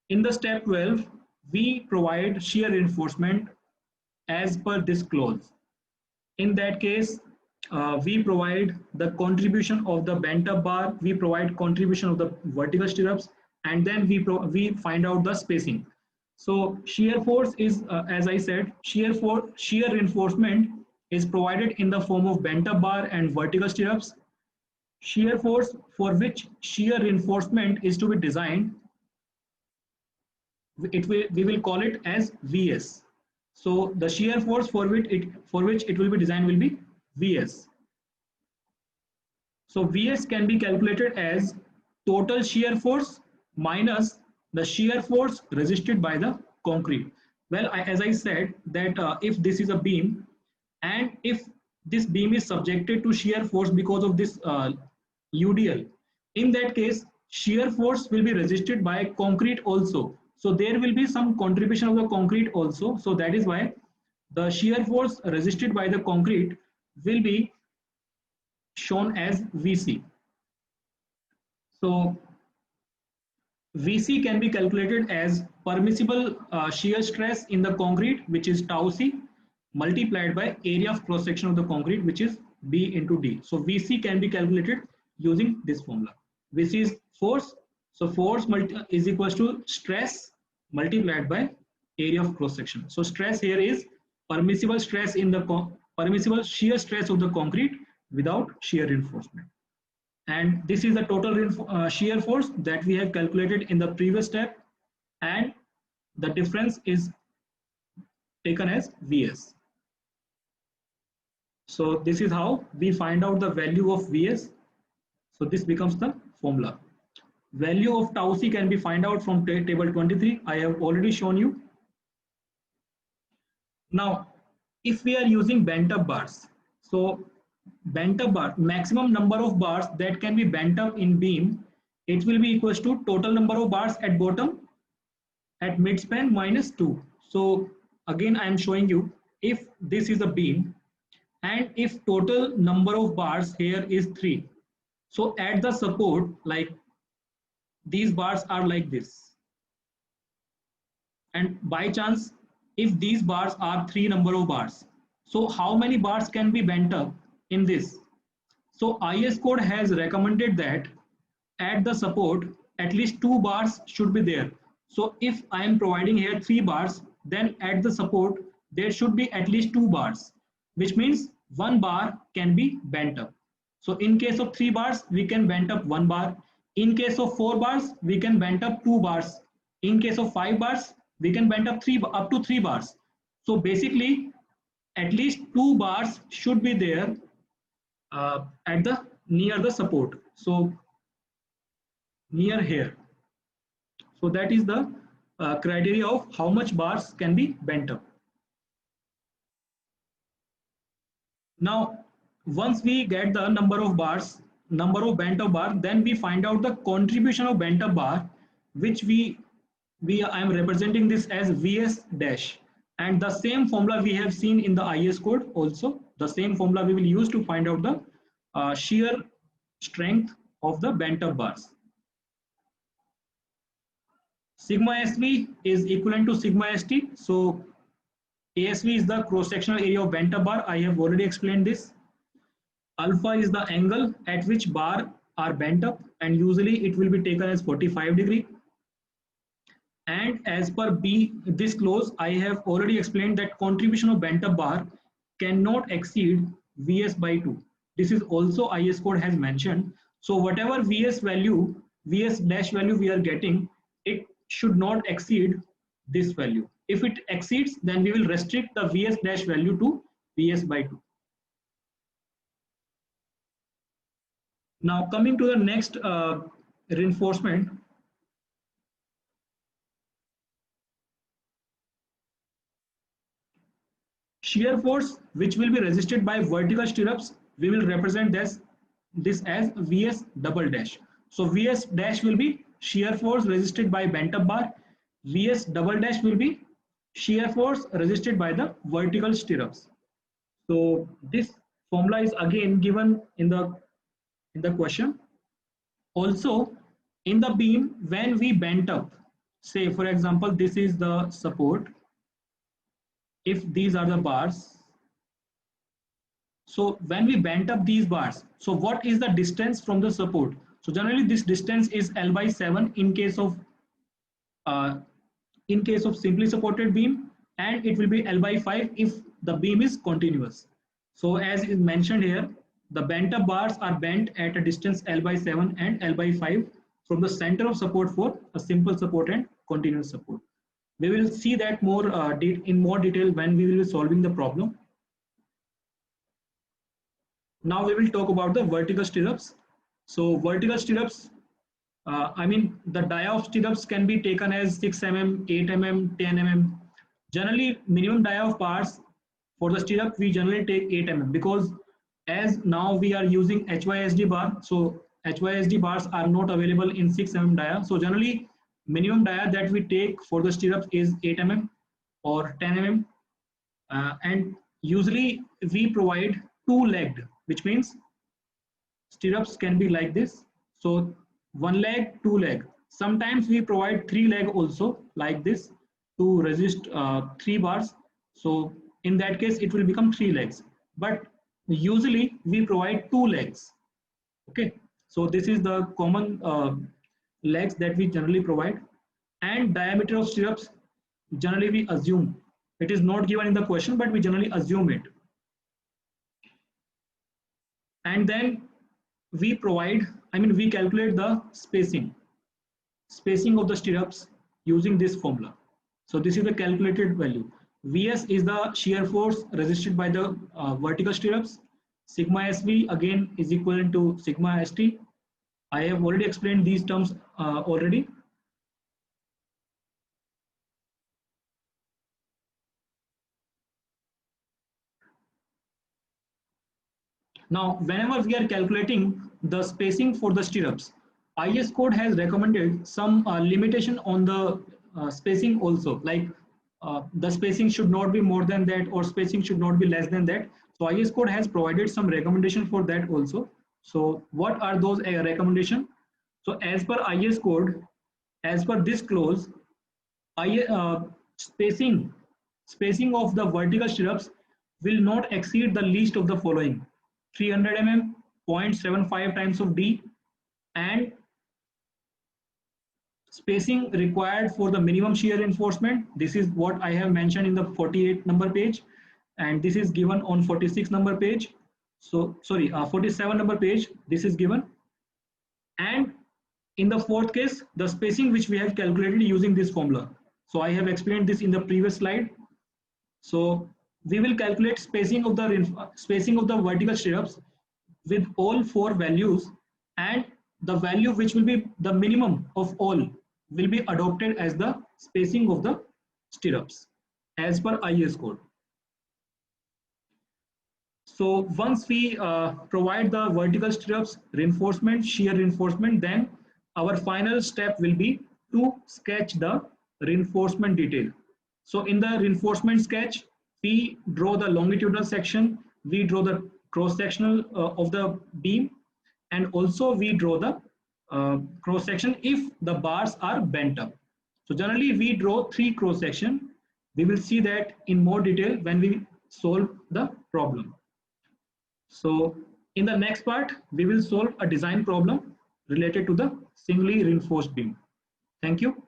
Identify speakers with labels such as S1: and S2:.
S1: In the step 12, we provide shear reinforcement as per this clause. In that case, we provide the contribution of the bent up bar, we provide contribution of the vertical stirrups, and then we find out the spacing. So shear force is, as I said, shear reinforcement is provided in the form of bent up bar and vertical stirrups. Shear force for which shear reinforcement is to be designed, we will call it as Vs. So the shear force for which it will be designed will be Vs. So Vs can be calculated as total shear force minus the shear force resisted by the concrete. Well, as I said that if this is a beam and if this beam is subjected to shear force because of this UDL, in that case shear force will be resisted by concrete also. So there will be some contribution of the concrete also. So that is why the shear force resisted by the concrete will be shown as Vc. So Vc can be calculated as permissible shear stress in the concrete, which is tau c, multiplied by area of cross section of the concrete, which is B into D. So Vc can be calculated using this formula. Vc is force, so force is equals to stress multiplied by area of cross section. So stress here is permissible stress in the permissible shear stress of the concrete without shear reinforcement. And this is the total shear force that we have calculated in the previous step, and the difference is taken as Vs. So this is how we find out the value of Vs. So this becomes the formula. Value of tau c can be find out from table 23. I have already shown you. Now, if we are using bent up bars, so bent up bar, maximum number of bars that can be bent up in beam, it will be equals to total number of bars at bottom at midspan minus 2. So again I am showing you, if this is a beam and if total number of bars here is 3, so at the support, like these bars are like this, and by chance if these bars are 3 number of bars, so how many bars can be bent up in this? So IS code has recommended that at the support at least 2 bars should be there. So if I am providing here 3 bars, then at the support there should be at least 2 bars, which means 1 bar can be bent up. So in case of 3 bars we can bent up 1 bar. In case of 4 bars we can bent up 2 bars. In case of 5 bars we can bend up up to 3 bars. So basically at least 2 bars should be there at the near the support, so near here. So that is the criteria of how much bars can be bent up. Now once we get the number of bars, number of bent up bar, then we find out the contribution of bent up bar, which I am representing this as Vs dash, and the same formula we have seen in the IS code also. The same formula we will use to find out the shear strength of the bent up bars. Sigma SV is equivalent to sigma ST. So ASV is the cross sectional area of bent up bar. I have already explained this. Alpha is the angle at which bar are bent up, and usually it will be taken as 45 degree. And as per this clause, I have already explained that contribution of bent up bar cannot exceed Vs by 2. This is also IS code has mentioned. So whatever Vs dash value we are getting, it should not exceed this value. If it exceeds, then we will restrict the Vs dash value to Vs by 2. Now coming to the next reinforcement. Shear force which will be resisted by vertical stirrups, we will represent this as Vs double dash. So Vs dash will be shear force resisted by bent up bar. Vs double dash will be shear force resisted by the vertical stirrups. So this formula is again given in the question. Also in the beam, when we bent up, say for example, this is the support. If these are the bars, so when we bent up these bars, so what is the distance from the support? So generally this distance is L by 7 uh, in case of simply supported beam, and it will be L by 5 if the beam is continuous. So as is mentioned here, the bent up bars are bent at a distance L by 7 and L by 5 from the center of support for a simple support and continuous support. We will see that more in more detail when we will be solving the problem. Now we will talk about the vertical stirrups. So vertical stirrups, I mean the dia of stirrups can be taken as 6 mm, 8 mm, 10 mm. Generally minimum dia of bars for the stirrup we generally take 8 mm, because as now we are using HYSD bar, so HYSD bars are not available in 6 mm dia. So generally minimum dia that we take for the stirrups is 8 mm or 10 mm, and usually we provide two-legged, which means stirrups can be like this. So one leg, two leg. Sometimes we provide three leg also like this to resist 3 bars. So in that case, it will become 3 legs. But usually we provide 2 legs. Okay. So this is the common legs that we generally provide. And diameter of stirrups, generally we assume. It is not given in the question, but we generally assume it. And then we provide, I mean, we calculate the spacing of the stirrups using this formula. So this is the calculated value. Vs is the shear force resisted by the vertical stirrups. Sigma SV again is equivalent to sigma st. I have already explained these terms already. Now, whenever we are calculating the spacing for the stirrups, IS code has recommended some limitation on the spacing also, like the spacing should not be more than that or spacing should not be less than that. So IS code has provided some recommendation for that also. So what are those recommendations? So as per IS code, as per this clause, spacing of the vertical stirrups will not exceed the least of the following: 300 mm, 0.75 times of D, and spacing required for the minimum shear reinforcement. This is what I have mentioned in the 48 number page, and this is given on 46 number page. So sorry, 47 number page, this is given. And in the fourth case, the spacing which we have calculated using this formula. So I have explained this in the previous slide. So we will calculate spacing of the vertical stirrups with all 4 values, and the value which will be the minimum of all will be adopted as the spacing of the stirrups as per IS code. So once we provide the vertical stirrups reinforcement, shear reinforcement, then our final step will be to sketch the reinforcement detail. So in the reinforcement sketch, we draw the longitudinal section, we draw the cross sectional of the beam, and also we draw the cross section if the bars are bent up. So generally we draw 3 cross section. We will see that in more detail when we solve the problem. So in the next part, we will solve a design problem related to the singly reinforced beam. Thank you.